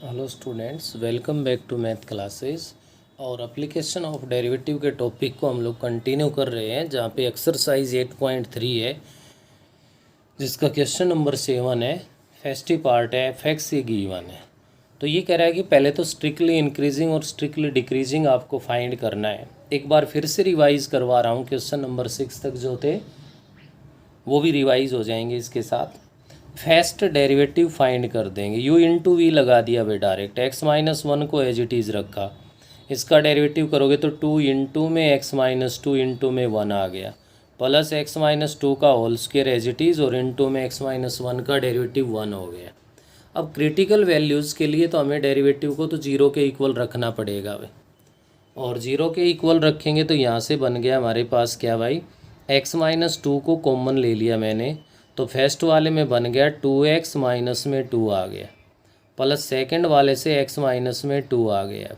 Hello students, welcome back to math classes. और application of derivative के topic को हम लोग कंटिन्यू कर रहे हैं, जहाँ पे एक्सरसाइज 8.3 है, जिसका क्वेश्चन नंबर 7 है। फर्स्ट पार्ट है एफ एक्स ये गिवन है। तो ये कह रहा है कि पहले तो स्ट्रिक्टली इंक्रीजिंग और स्ट्रिक्टली डिक्रीजिंग आपको फाइंड करना है। एक बार फिर से रिवाइज करवा रहा हूँ, क्वेश्चन नंबर 6 तक जो थे वो भी रिवाइज हो जाएंगे इसके साथ। फर्स्ट डेरिवेटिव फाइंड कर देंगे, u इंटू वी लगा दिया भाई डायरेक्ट, x-1 को एज इट इज़ रखा। इसका डेरिवेटिव करोगे तो 2 इंटू में x-2 इंटू में 1 आ गया, प्लस x-2 का whole square as it is, और इंटू में x-1 का डेरिवेटिव 1 हो गया। अब क्रिटिकल वैल्यूज़ के लिए तो हमें डेरिवेटिव को तो 0 के इक्वल रखना पड़ेगा भाई, और 0 के इक्वल रखेंगे तो यहाँ से बन गया हमारे पास क्या भाई, x-2 को कॉमन ले लिया मैंने, तो फर्स्ट वाले में बन गया 2x माइनस में 2 आ गया, प्लस सेकंड वाले से x माइनस में 2 आ गया।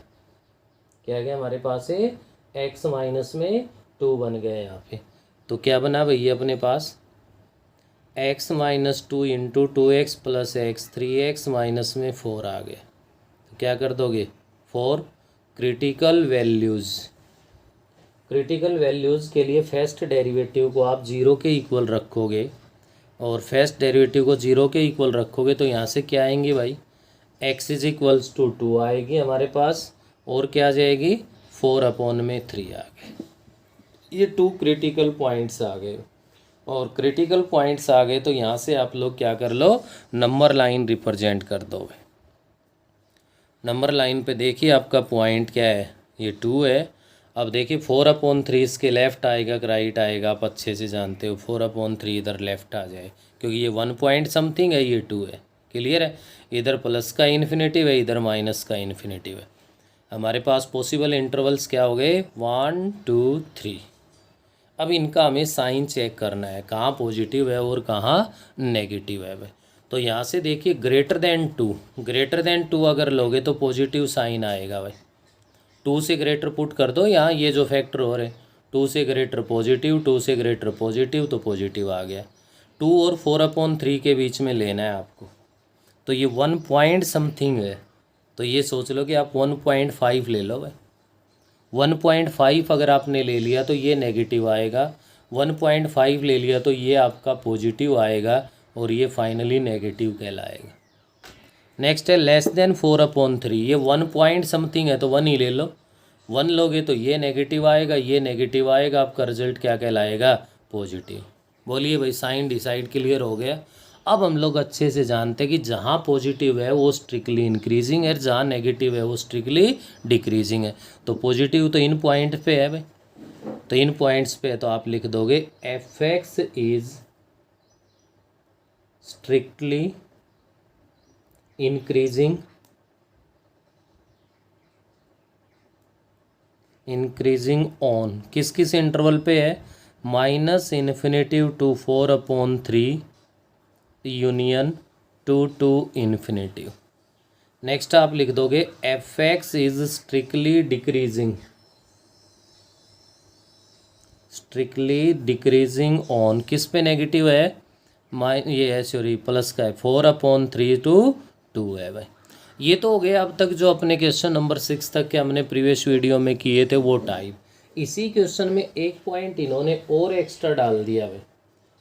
क्या गया हमारे पास है, x माइनस में 2 बन गया यहाँ पे। तो क्या बना भैया अपने पास, x-2 into 2x plus x 3x minus में 4 आ गया। तो क्या कर दोगे, 4 क्रिटिकल वैल्यूज़ के लिए फर्स्ट डेरिवेटिव को आप 0 के इक्वल रखोगे, और फर्स्ट डेरिवेटिव को 0 के इक्वल रखोगे तो यहाँ से क्या आएंगे भाई, x इज इक्वल्स टू 2 आएगी हमारे पास, और क्या आ जाएगी 4/3 आ गए। ये 2 क्रिटिकल पॉइंट्स आ गए, और क्रिटिकल पॉइंट्स आ गए तो यहाँ से आप लोग क्या कर लो, नंबर लाइन रिप्रेजेंट कर दो भाई। नंबर लाइन पे देखिए आपका पॉइंट क्या है, ये 2 है। अब देखिए 4/3 इसके लेफ़्ट आएगा कि राइट आएगा, आप अच्छे से जानते हो। 4/3 इधर लेफ़्ट आ जाए, क्योंकि ये 1 पॉइंट समथिंग है, ये 2 है। क्लियर है, इधर प्लस का इन्फिनेटिव है, इधर माइनस का इन्फिनेटिव है। हमारे पास पॉसिबल इंटरवल्स क्या हो गए, 1 2 3। अब इनका हमें साइन चेक करना है, कहाँ पॉजिटिव है और कहाँ नेगेटिव है भाई। तो यहाँ से देखिए ग्रेटर देन टू अगर लोगे तो पॉजिटिव साइन आएगा भाई। 2 से ग्रेटर पुट कर दो यहाँ, ये जो फैक्टर हो रहे 2 से ग्रेटर पॉजिटिव, 2 से ग्रेटर पॉजिटिव, तो पॉजिटिव आ गया। 2 और 4/3 के बीच में लेना है आपको, तो ये 1 पॉइंट समथिंग है, तो ये सोच लो कि आप 1.5 ले लो भाई। 1.5 अगर आपने ले लिया तो ये नेगेटिव आएगा, 1.5 ले लिया तो ये आपका पॉजिटिव आएगा, और ये फाइनली नेगेटिव कहलाएगा। नेक्स्ट है लेस देन 4/3, ये 1 पॉइंट समथिंग है तो 1 ही ले लो। 1 लोगे तो ये नेगेटिव आएगा, ये नेगेटिव आएगा, आपका रिजल्ट क्या कहलाएगा, पॉजिटिव। बोलिए भाई, साइन डिसाइड क्लियर हो गया। अब हम लोग अच्छे से जानते हैं कि जहाँ पॉजिटिव है वो स्ट्रिक्टली इंक्रीजिंग है, जहाँ नेगेटिव है वो स्ट्रिक्टली डिक्रीजिंग है। तो पॉजिटिव तो इन पॉइंट पे है भाई, तो इन पॉइंट्स पे तो आप लिख दोगे F x is strictly increasing on किस किस इंटरवल पे है, -∞ to 4/3 यूनियन 2 to ∞। नेक्स्ट आप लिख दोगे F x is strictly decreasing on किस पे नेगेटिव है, ये है सॉरी प्लस का है, 4/3 to 2 है भाई। ये तो हो गया अब तक जो अपने क्वेश्चन नंबर 6 तक के हमने प्रीवियस वीडियो में किए थे वो टाइप। इसी क्वेश्चन में एक पॉइंट इन्होंने और एक्स्ट्रा डाल दिया भाई,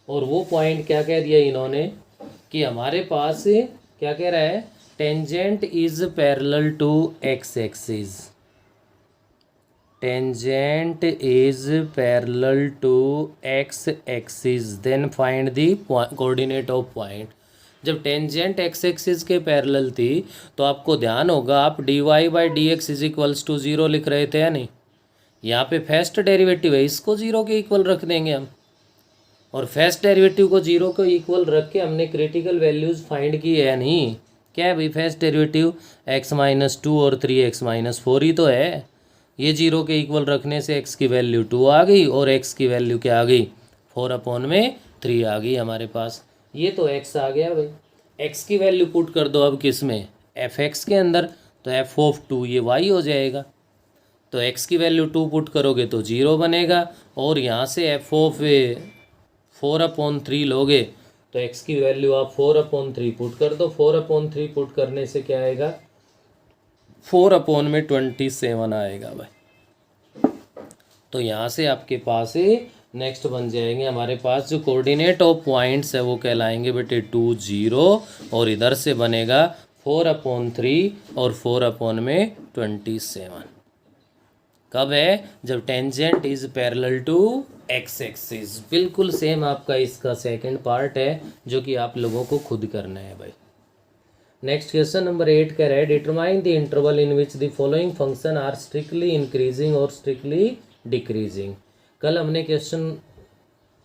और वो पॉइंट क्या कह दिया इन्होंने कि हमारे पास क्या कह रहा है, tangent is parallel to x axis, tangent is parallel to x axis, then find the coordinate of point. जब टेंजेंट एक्स एक्सिस के पैरेलल थी तो आपको ध्यान होगा आप dy/dx इज इक्वल्स टू 0 लिख रहे थे या नहीं। यहाँ पे फर्स्ट डेरिवेटिव है, इसको 0 के इक्वल रख देंगे हम, और फर्स्ट डेरिवेटिव को 0 के इक्वल रख के हमने क्रिटिकल वैल्यूज़ फाइंड की है या नहीं। क्या है भाई, फर्स्ट डेरिवेटिव x-2 और 3x-4 ही तो है। ये 0 के इक्वल रखने से x की वैल्यू 2 आ गई, और x की वैल्यू क्या आ गई, 4/3 आ गई हमारे पास। ये तो x आ गया भाई, x की वैल्यू पुट कर दो अब किस में, f(x) के अंदर, तो f(2) ये y हो जाएगा। तो x की वैल्यू 2 पुट करोगे तो 0 बनेगा, और यहाँ से f(4/3) लोगे तो x की वैल्यू आप 4/3 पुट कर दो। 4/3 पुट करने से क्या आएगा, 4/27 आएगा भाई। तो यहाँ से आपके पास नेक्स्ट बन जाएंगे हमारे पास जो कोऑर्डिनेट ऑफ पॉइंट्स है वो कहलाएंगे बेटे 2 0, और इधर से बनेगा 4/3 और 4/27। कब है? जब tangent is parallel to x axis. बिल्कुल सेम आपका इसका सेकंड पार्ट है जो कि आप लोगों को खुद करना है भाई। नेक्स्ट क्वेश्चन नंबर 8 कह रहा है determine the interval in which the following function are strictly increasing और स्ट्रिक्टली डिक्रीजिंग। कल हमने क्वेश्चन,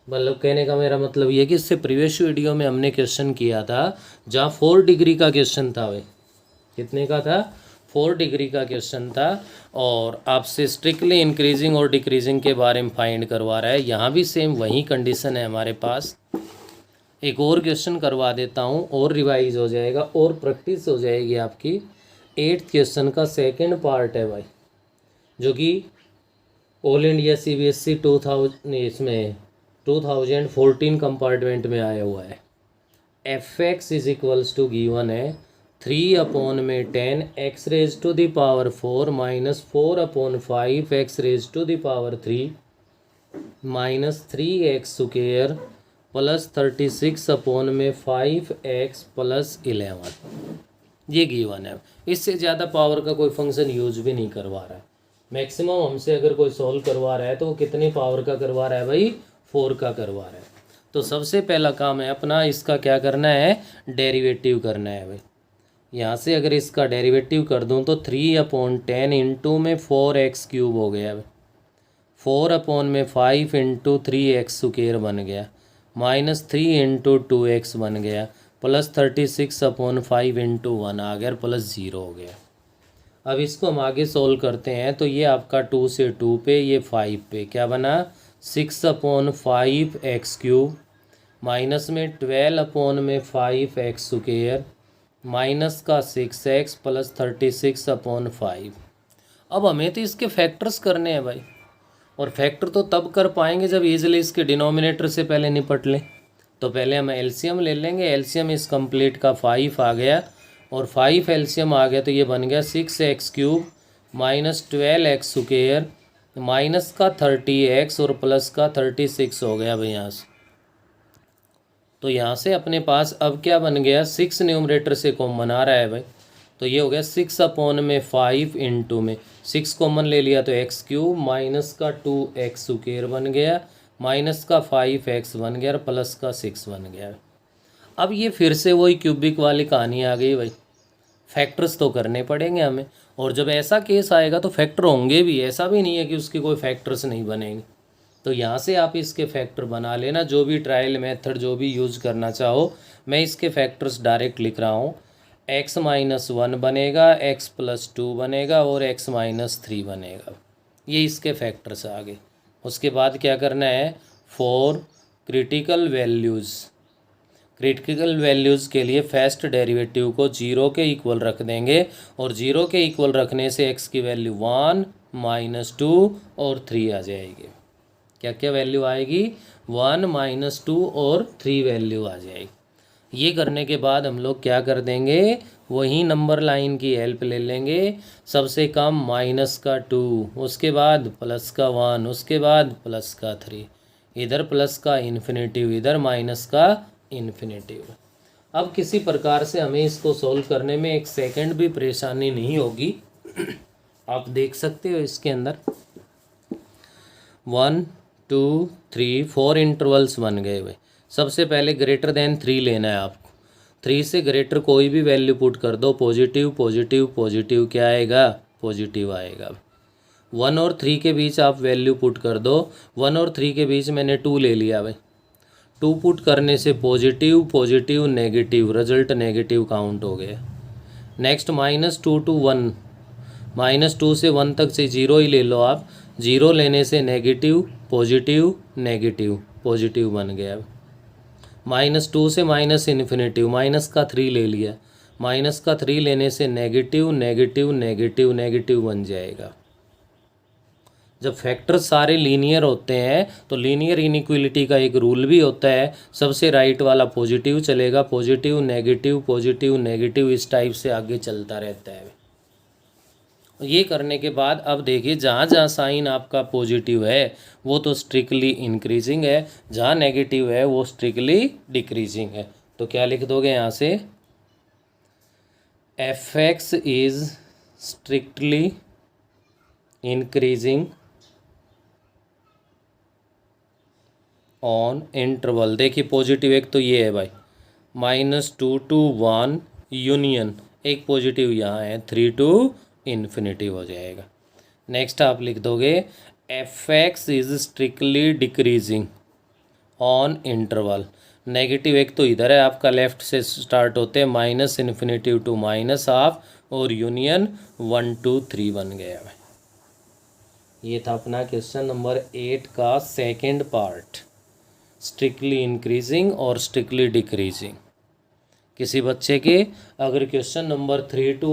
मतलब कहने का मेरा मतलब ये है कि इससे प्रीवियस वीडियो में हमने क्वेश्चन किया था जहाँ 4 डिग्री का क्वेश्चन था भाई। कितने का था? 4 डिग्री का क्वेश्चन था, और आपसे स्ट्रिक्टली इंक्रीजिंग और डिक्रीजिंग के बारे में फाइंड करवा रहा है। यहाँ भी सेम वही कंडीशन है हमारे पास। एक और क्वेश्चन करवा देता हूँ और रिवाइज हो जाएगा और प्रैक्टिस हो जाएगी आपकी। 8th क्वेश्चन का सेकंड पार्ट है भाई, जो कि ऑल इंडिया CBSE 2000 इसमें 2014 कंपार्टमेंट में आया हुआ है। fx is equals to given है 3/10 x raise to the power 4 minus 4/5 x raise to the power 3 minus 3x square plus 36/5x plus 11। ये गिवन है। इससे ज़्यादा पावर का कोई फंक्शन यूज भी नहीं करवा रहा है। मैक्सिमम हमसे अगर कोई सॉल्व करवा रहा है तो वो कितनी पावर का करवा रहा है भाई? 4 का करवा रहा है। तो सबसे पहला काम है अपना इसका क्या करना है? डेरिवेटिव करना है भाई। यहाँ से अगर इसका डेरिवेटिव कर दूँ तो 3/10 इंटू में 4x³ हो गया भाई, 4/5 इंटू 3x स्क्वायर बन गया, माइनस 3 इंटू 2x बन गया, प्लस 36/5 इंटू 1 आ गया, प्लस 0 हो गया। अब इसको हम आगे सोल्व करते हैं तो ये आपका 2 से 2 पे, ये 5 पे क्या बना? 6/5x³ माइनस में 12/5x स्क्वायर माइनस का 6x प्लस 36/5। अब हमें तो इसके फैक्टर्स करने हैं भाई, और फैक्टर तो तब कर पाएंगे जब ईजिली इसके डिनोमिनेटर से पहले निपट लें। तो पहले हम एलसीएम ले लेंगे। एलसीएम इस कंप्लीट का 5 आ गया, और 5 एलसीएम आ गया तो ये बन गया 6x³ minus 12x square minus का 30x और प्लस का 36 हो गया भाई यहाँ से। तो यहाँ से अपने पास अब क्या बन गया? 6 न्यूमरेटर से कॉमन आ रहा है भाई, तो ये हो गया 6/5 इंटू में 6 कॉमन ले लिया तो x³ माइनस का 2x स्क्वायर बन गया, माइनस का 5x बन गया और प्लस का 6 बन गया। अब ये फिर से वही क्यूबिक वाली कहानी आ गई भाई। फैक्टर्स तो करने पड़ेंगे हमें, और जब ऐसा केस आएगा तो फैक्टर होंगे भी, ऐसा भी नहीं है कि उसके कोई फैक्टर्स नहीं बनेंगे। तो यहाँ से आप इसके फैक्टर बना लेना, जो भी ट्रायल मेथड जो भी यूज़ करना चाहो। मैं इसके फैक्टर्स डायरेक्ट लिख रहा हूँ। x-1 बनेगा, x+2 बनेगा और x-3 बनेगा। ये इसके फैक्टर्स आ गए। उसके बाद क्या करना है? For critical values, critical values के लिए फर्स्ट डेरिवेटिव को 0 के इक्वल रख देंगे, और 0 के इक्वल रखने से x की वैल्यू 1, -2 और 3 आ जाएगी। क्या क्या वैल्यू आएगी? 1, -2 और 3 वैल्यू आ जाएगी। ये करने के बाद हम लोग क्या कर देंगे? वही नंबर लाइन की हेल्प ले लेंगे। सबसे कम -2, उसके बाद +1, उसके बाद +3, इधर प्लस का इन्फिनेटिव, इधर माइनस का इन्फिनेटिव। अब किसी प्रकार से हमें इसको सॉल्व करने में 1 सेकंड भी परेशानी नहीं होगी। आप देख सकते हो इसके अंदर 1, 2, 3, 4 इंटरवल्स बन गए भाई। सबसे पहले ग्रेटर देन 3 लेना है आपको। 3 से ग्रेटर कोई भी वैल्यू पुट कर दो, पॉजिटिव पॉजिटिव पॉजिटिव क्या आएगा? पॉजिटिव आएगा। 1 और 3 के बीच आप वैल्यू पुट कर दो। 1 और 3 के बीच मैंने 2 ले लिया भाई। 2 पुट करने से positive positive negative, result negative count हो गया। नेक्स्ट -2 to 1, -2 से 1 तक से 0 ही ले लो आप। 0 लेने से नेगेटिव पॉजिटिव नेगेटिव पॉजिटिव बन गया। -2 से माइनस इन्फिनेटिव, माइनस का 3 ले लिया। माइनस का 3 लेने से नेगेटिव नेगेटिव नेगेटिव नेगेटिव बन जाएगा। जब फैक्टर सारे लीनियर होते हैं तो लीनियर इनइक्वलिटी का एक रूल भी होता है, सबसे राइट वाला पॉजिटिव चलेगा, पॉजिटिव नेगेटिव पॉजिटिव नेगेटिव, इस टाइप से आगे चलता रहता है। ये करने के बाद अब देखिए जहाँ जहाँ साइन आपका पॉजिटिव है वो तो स्ट्रिक्टली इंक्रीजिंग है, जहाँ नेगेटिव है वो स्ट्रिक्टली डिक्रीजिंग है। तो क्या लिख दोगे यहाँ से, F x is strictly increasing on interval. देखिए पॉजिटिव एक तो ये है भाई, -2 to 1 यूनियन, एक पॉजिटिव यहाँ है 3 to इन्फिनिटी हो जाएगा। नेक्स्ट आप लिख दोगे F x is strictly decreasing on interval. Negative एक तो इधर है आपका, लेफ्ट से स्टार्ट होते हैं -∞ to -12 और यूनियन 1 to 3 बन गया है। ये था अपना क्वेश्चन नंबर 8 का सेकेंड पार्ट, स्ट्रिक्टली इंक्रीजिंग और स्ट्रिक्टली डिक्रीजिंग। किसी बच्चे के अगर क्वेश्चन नंबर 3 to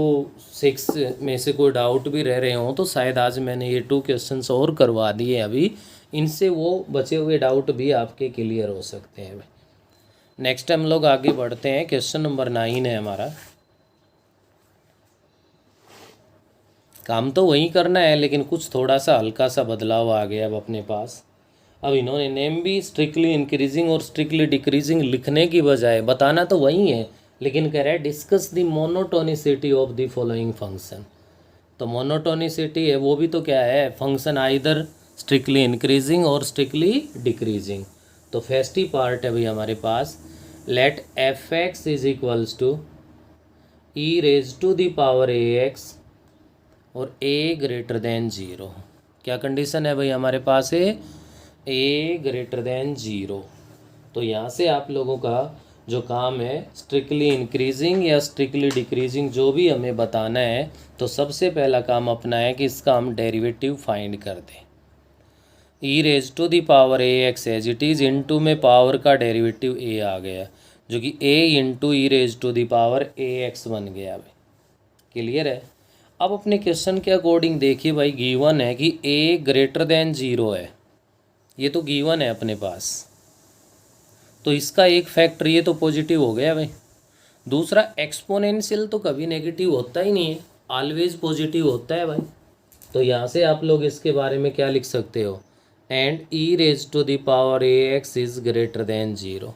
6 में से कोई डाउट भी रह रहे हों तो शायद आज मैंने ये 2 क्वेश्चंस और करवा दिए अभी, इनसे वो बचे हुए डाउट भी आपके क्लियर हो सकते हैं। नेक्स्ट हम लोग आगे बढ़ते हैं, क्वेश्चन नंबर 9 है हमारा। काम तो वही करना है लेकिन कुछ थोड़ा सा हल्का सा बदलाव आ गया अब अपने पास। अब इन्होंने नेम भी स्ट्रिक्टली इंक्रीजिंग और स्ट्रिक्टली डिक्रीजिंग लिखने की बजाय, बताना तो वही है लेकिन कह रहा है discuss the monotonicity of the following function. तो मोनोटोनिसिटी है वो भी तो क्या है, फंक्शन आइदर स्ट्रिक्टली इंक्रीजिंग और स्ट्रिक्टली डिक्रीजिंग। तो फर्स्ट ही पार्ट है भाई हमारे पास, let f x is equals to e raise to the power a x और ए ग्रेटर देन 0। क्या कंडीशन है भाई हमारे पास है, ए ग्रेटर देन 0। तो यहाँ से आप लोगों का जो काम है स्ट्रिक्टली इंक्रीजिंग या स्ट्रिक्टली डिक्रीजिंग जो भी हमें बताना है, तो सबसे पहला काम अपना है कि इसका हम डेरिवेटिव फाइंड कर दें। E raise to the power a x as it is, into में पावर का डेरिवेटिव ए आ गया जो कि a into e raise to the power a x बन गया भाई। क्लियर है। अब अपने क्वेश्चन के अकॉर्डिंग देखिए भाई, गिवन है कि ए ग्रेटर देन 0 है, ये तो गिवन है अपने पास, तो इसका एक फैक्टर ये तो पॉजिटिव हो गया भाई। दूसरा एक्सपोनेंशियल तो कभी नेगेटिव होता ही नहीं है, ऑलवेज पॉजिटिव होता है भाई। तो यहाँ से आप लोग इसके बारे में क्या लिख सकते हो, and e raise to the power a x is greater than 0।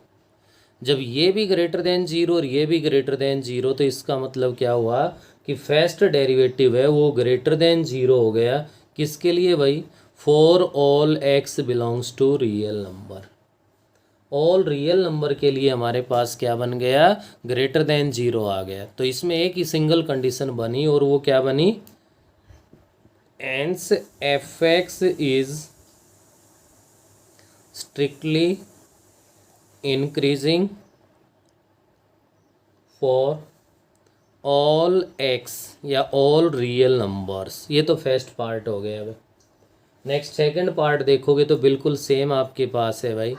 जब ये भी ग्रेटर देन 0 और ये भी ग्रेटर देन 0 तो इसका मतलब क्या हुआ कि फर्स्ट डेरिवेटिव है वो ग्रेटर देन 0 हो गया। किसके लिए भाई, for all x belongs to real number. All real number के लिए हमारे पास क्या बन गया, ग्रेटर देन 0 आ गया। तो इसमें एक ही सिंगल कंडीशन बनी और वो क्या बनी, ans f x is strictly increasing for all x या ऑल रियल नंबर्स। ये तो फर्स्ट पार्ट हो गया भाई। नेक्स्ट सेकंड पार्ट देखोगे तो बिल्कुल सेम आपके पास है भाई,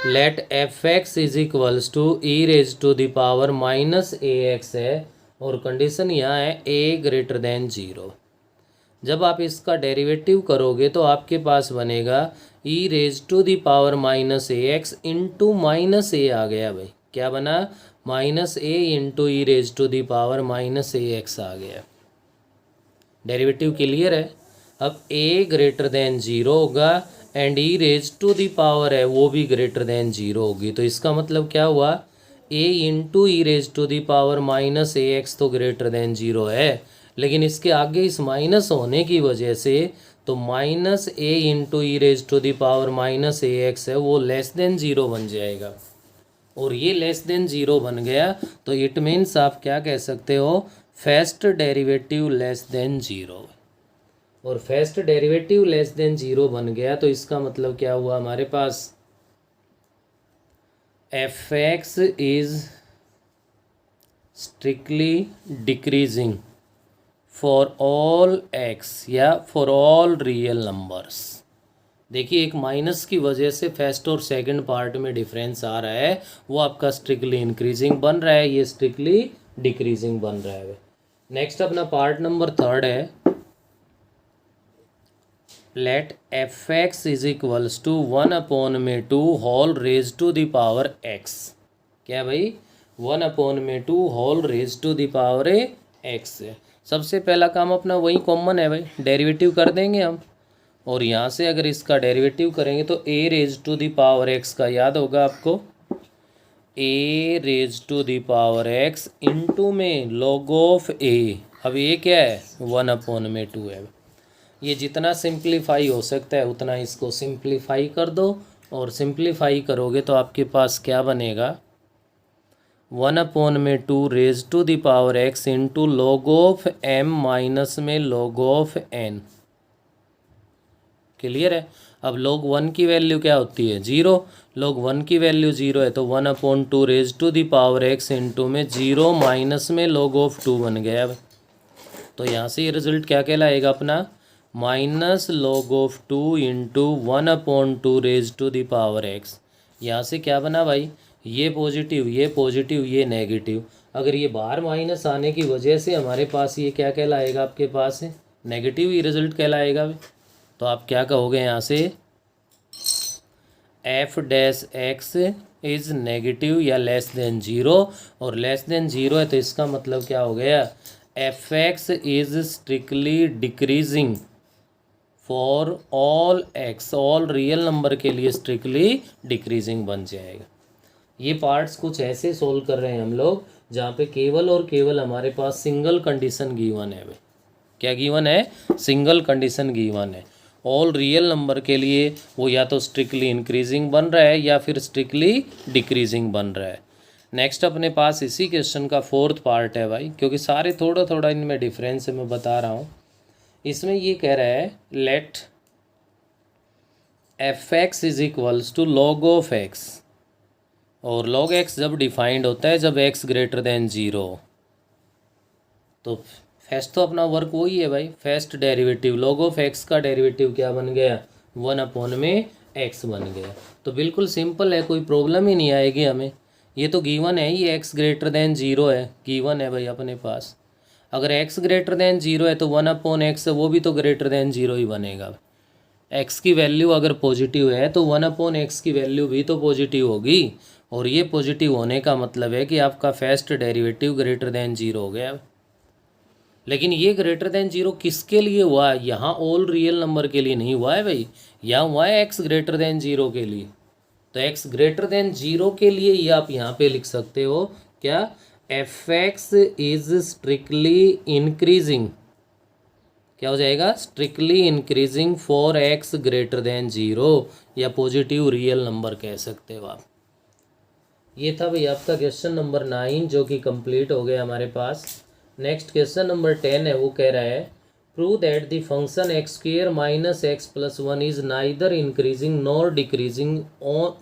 let f x is equals to e raise to the power minus a x है और कंडीशन यहाँ है ए ग्रेटर देन 0। जब आप इसका डेरिवेटिव करोगे तो आपके पास बनेगा e raise to the power minus a x into minus a आ गया भाई। क्या बना, minus a into e raise to the power minus a x आ गया। डेरिवेटिव क्लियर है। अब ए ग्रेटर देन 0 होगा and e raise to the power है वो भी ग्रेटर देन 0 होगी। तो इसका मतलब क्या हुआ, a into e raise to the power minus a x तो ग्रेटर देन 0 है, लेकिन इसके आगे इस माइनस होने की वजह से तो minus a into e raise to the power minus a x है वो लेस देन 0 बन जाएगा। और ये लेस देन 0 बन गया तो इट मीन्स आप क्या कह सकते हो, फर्स्ट डेरिवेटिव लेस देन 0। और फर्स्ट डेरिवेटिव लेस देन 0 बन गया तो इसका मतलब क्या हुआ हमारे पास, f x is strictly decreasing for all x या फॉर ऑल रियल नंबर्स। देखिए एक माइनस की वजह से फर्स्ट और सेकंड पार्ट में डिफरेंस आ रहा है, वो आपका स्ट्रिक्टली इंक्रीजिंग बन रहा है, ये स्ट्रिक्टली डिक्रीजिंग बन रहा है। नेक्स्ट अपना पार्ट नंबर 3 है, let f x is equals to 1/2 whole raise to the power x. क्या भाई, 1/2 whole raise to the power x. सबसे पहला काम अपना वही कॉमन है भाई, डेरिवेटिव कर देंगे हम। और यहाँ से अगर इसका डेरिवेटिव करेंगे तो a raise to the power x का याद होगा आपको, a raise to the power x into में लॉग ऑफ ए। अब ये क्या है, 1/2 है। ये जितना सिंप्लीफाई हो सकता है उतना इसको सिंप्लीफाई कर दो, और सिंप्लीफाई करोगे तो आपके पास क्या बनेगा, 1/2 raise to the power x into log of m minus में लॉग ऑफ एन। क्लियर है। अब log 1 की वैल्यू क्या होती है, 0। log 1 की वैल्यू 0 है तो 1/2 raise to the power x into में 0 माइनस में log ऑफ 2 बन गया। अब तो यहाँ से ये रिजल्ट क्या कहलाएगा अपना, minus log of 2 into 1/2 raise to the power x. यहाँ से क्या बना भाई, ये पॉजिटिव ये पॉजिटिव ये नेगेटिव। अगर ये बाहर माइनस आने की वजह से हमारे पास ये क्या कहलाएगा, आपके पास है नेगेटिव ही रिजल्ट कहलाएगा। तो आप क्या कहोगे यहाँ से, F dash x is negative या लेस देन 0, और लेस देन 0 है तो इसका मतलब क्या हो गया, F x is strictly decreasing for all x, all real number के लिए स्ट्रिक्टली डिक्रीजिंग बन जाएगा। ये पार्ट्स कुछ ऐसे सोल्व कर रहे हैं हम लोग जहाँ पे केवल और केवल हमारे पास सिंगल कंडीशन गिवन है भाई। क्या गिवन है, सिंगल कंडीशन गिवन है। ऑल रियल नंबर के लिए वो या तो स्ट्रिक्टली इंक्रीजिंग बन रहा है या फिर स्ट्रिक्टली डिक्रीजिंग बन रहा है। नेक्स्ट अपने पास इसी क्वेश्चन का 4th पार्ट है भाई, क्योंकि सारे थोड़ा थोड़ा इनमें डिफरेंस है मैं बता रहा हूँ। इसमें ये कह रहा है let f x is equals to log of x, और लॉग एक्स जब डिफाइंड होता है जब एक्स ग्रेटर देन 0। तो फर्स्ट तो अपना वर्क वही है भाई, first derivative log of x का डेरिवेटिव क्या बन गया, 1/x बन गया। तो बिल्कुल सिंपल है, कोई प्रॉब्लम ही नहीं आएगी हमें। ये तो गिवन है, ये x ग्रेटर देन 0 है, गिवन है भाई अपने पास। अगर x ग्रेटर देन 0 है तो 1/x वो भी तो ग्रेटर देन 0 ही बनेगा। x की वैल्यू अगर पॉजिटिव है तो 1/x की वैल्यू भी तो पॉजिटिव होगी, और ये पॉजिटिव होने का मतलब है कि आपका फर्स्ट डेरिवेटिव ग्रेटर देन 0 हो गया। लेकिन ये ग्रेटर देन 0 किसके लिए हुआ है, यहाँ ऑल रियल नंबर के लिए नहीं हुआ है भाई, यहाँ हुआ है x ग्रेटर देन 0 के लिए। तो x ग्रेटर देन 0 के लिए ये आप यहाँ पे लिख सकते हो क्या, F x is strictly increasing, क्या हो जाएगा, strictly increasing for x greater than 0, या पॉजिटिव रियल नंबर कह सकते हो आप। ये था भाई आपका क्वेश्चन नंबर 9 जो कि कंप्लीट हो गया हमारे पास। नेक्स्ट क्वेश्चन नंबर 10 है, वो कह रहा है prove that the function x square minus x plus 1 is neither increasing nor decreasing on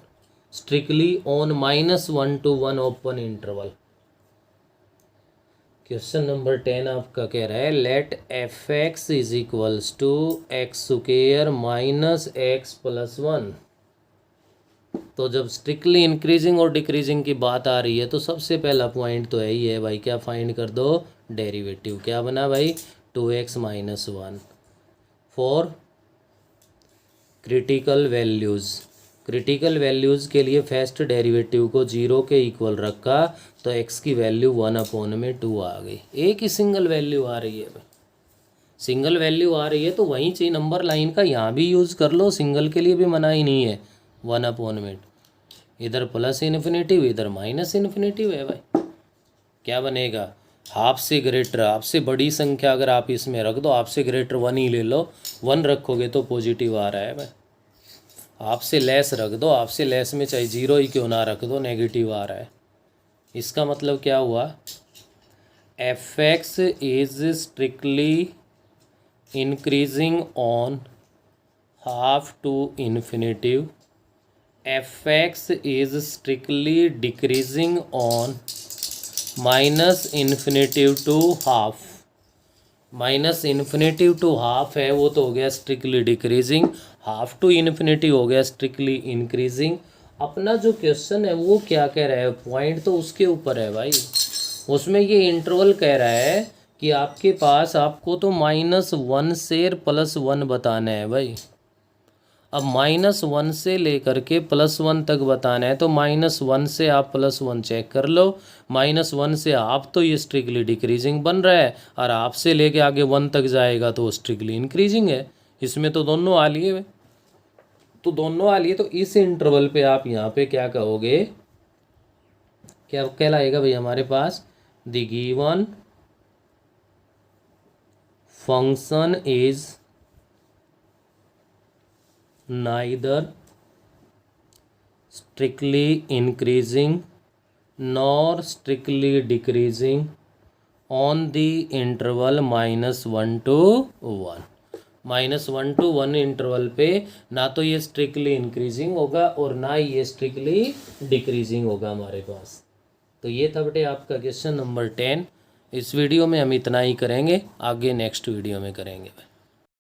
strictly on -1 to 1 open interval. Question number 10 आपका कह रहा है let f x is equals to x square minus x plus 1। तो जब strictly increasing और decreasing की बात आ रही है तो सबसे पहला पॉइंट तो यही है भाई, क्या फाइंड कर दो, डेरिवेटिव। क्या बना भाई, 2x - 1 for critical values. Critical values के लिए फर्स्ट डेरिवेटिव को 0 के इक्वल रखा तो x की वैल्यू 1/2 आ गई। एक ही सिंगल वैल्यू आ रही है भाई, सिंगल वैल्यू आ रही है तो वहीं चाहिए नंबर लाइन का यहाँ भी यूज़ कर लो, सिंगल के लिए भी मना ही नहीं है। 1/2 इधर प्लस इन्फिनेटिव इधर माइनस इन्फिनेटिव है भाई, क्या बनेगा, हाफ से ग्रेटर, हाफ से बड़ी संख्या अगर आप इसमें रख दो, हाफ से ग्रेटर 1 ही ले लो, 1 रखोगे तो पॉजिटिव आ रहा है भाई। हाफ से लेस रख दो, हाफ से लेस में चाहे 0 ही क्यों ना रख दो, नेगेटिव आ रहा है। इसका मतलब क्या हुआ, f x is strictly increasing on half to infinity, f x is strictly decreasing on -∞ to half. -∞ To half है वो तो हो गया strictly decreasing, half to infinity हो गया स्ट्रिक्टली इंक्रीजिंग। अपना जो क्वेश्चन है वो क्या कह रहा है, पॉइंट तो उसके ऊपर है भाई, उसमें ये इंटरवल कह रहा है कि आपके पास आपको तो -1 से +1 बताना है भाई। अब -1 से लेकर के +1 तक बताना है, तो -1 से आप +1 चेक कर लो। -1 से आप तो ये स्ट्रिक्टली डिक्रीजिंग बन रहा है, और आपसे लेके आगे 1 तक जाएगा तो स्ट्रिक्टली इंक्रीजिंग है। इसमें तो दोनों आ लिए, तो दोनों आ लिए। तो इस इंटरवल पे आप यहाँ पे क्या कहोगे, क्या कहलाएगा भाई हमारे पास, the given function is neither strictly increasing nor strictly decreasing on the interval -1 to 1। -1 to 1 interval पे ना तो ये स्ट्रिक्टली इंक्रीजिंग होगा और ना ही ये स्ट्रिक्टली डिक्रीजिंग होगा हमारे पास। तो ये था बेटे आपका क्वेश्चन नंबर 10। इस वीडियो में हम इतना ही करेंगे, आगे नेक्स्ट वीडियो में करेंगे।